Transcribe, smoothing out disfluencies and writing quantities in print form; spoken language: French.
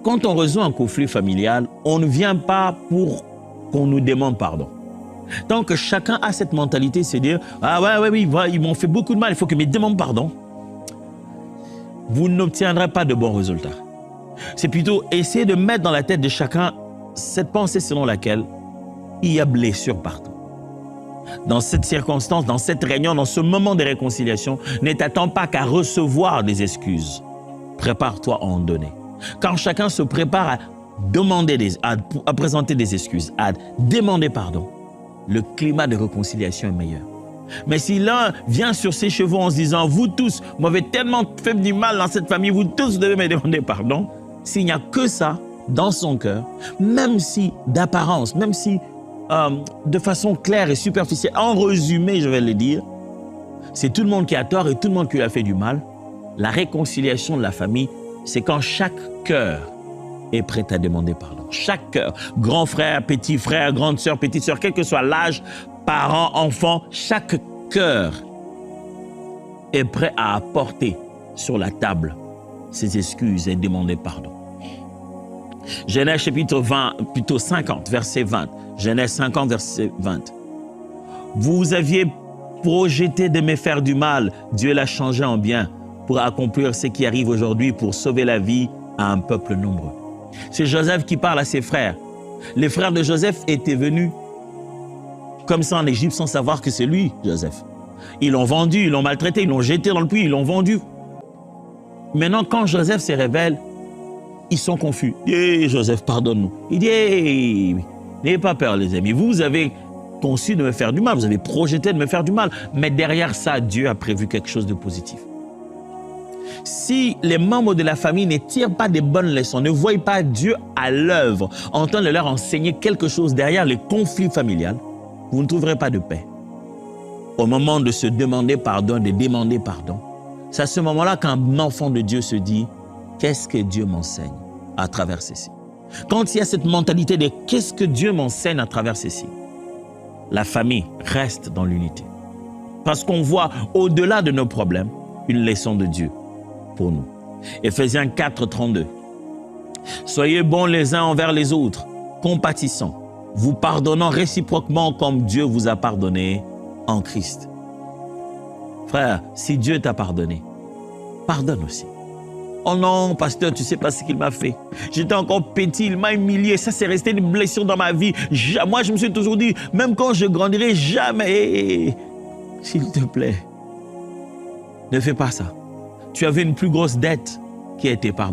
quand on résout un conflit familial, on ne vient pas pour qu'on nous demande pardon. Tant que chacun a cette mentalité, c'est dire « Ah oui, ils m'ont fait beaucoup de mal, il faut qu'ils me demandent pardon », vous n'obtiendrez pas de bons résultats. C'est plutôt essayer de mettre dans la tête de chacun cette pensée selon laquelle il y a blessure partout. Dans cette circonstance, dans cette réunion, dans ce moment de réconciliation, ne t'attends pas qu'à recevoir des excuses. Prépare-toi à en donner. Quand chacun se prépare à à présenter des excuses, à demander pardon, le climat de réconciliation est meilleur. Mais si l'un vient sur ses chevaux en se disant « Vous tous m'avez tellement fait du mal dans cette famille, vous tous devez me demander pardon », s'il n'y a que ça dans son cœur, même si d'apparence, même si de façon claire et superficielle, en résumé, je vais le dire, c'est tout le monde qui a tort et tout le monde qui lui a fait du mal. La réconciliation de la famille, c'est quand chaque cœur est prêt à demander pardon. Chaque cœur, grand frère, petit frère, grande sœur, petite sœur, quel que soit l'âge, parents, enfants, chaque cœur est prêt à apporter sur la table ses excuses et demander pardon. Genèse chapitre 50, verset 20. Genèse 50, verset 20. Vous aviez projeté de me faire du mal, Dieu l'a changé en bien pour accomplir ce qui arrive aujourd'hui, pour sauver la vie à un peuple nombreux. C'est Joseph qui parle à ses frères. Les frères de Joseph étaient venus comme ça en Égypte sans savoir que c'est lui, Joseph. Ils l'ont vendu, ils l'ont maltraité, ils l'ont jeté dans le puits, ils l'ont vendu. Maintenant, quand Joseph se révèle, ils sont confus. Hey, Joseph, pardonne-nous. Il dit, hey, n'ayez pas peur, les amis. Vous avez conçu de me faire du mal, vous avez projeté de me faire du mal. Mais derrière ça, Dieu a prévu quelque chose de positif. Si les membres de la famille ne tirent pas des bonnes leçons, ne voient pas Dieu à l'œuvre, en train de leur enseigner quelque chose derrière les conflits familiaux, vous ne trouverez pas de paix. Au moment de se demander pardon, de demander pardon, c'est à ce moment-là qu'un enfant de Dieu se dit « Qu'est-ce que Dieu m'enseigne à travers ceci ?» Quand il y a cette mentalité de « Qu'est-ce que Dieu m'enseigne à travers ceci ?» la famille reste dans l'unité. Parce qu'on voit au-delà de nos problèmes une leçon de Dieu pour nous. Éphésiens 4, 32. Soyez bons les uns envers les autres, compatissants, vous pardonnant réciproquement comme Dieu vous a pardonné en Christ. Frère, si Dieu t'a pardonné, pardonne aussi. Oh non, pasteur, tu ne sais pas ce qu'il m'a fait. J'étais encore petit, il m'a humilié. Ça, c'est resté une blessure dans ma vie. Moi, je me suis toujours dit, même quand je grandirai, jamais. S'il te plaît, ne fais pas ça. Tu avais une plus grosse dette qui a été pardonnée.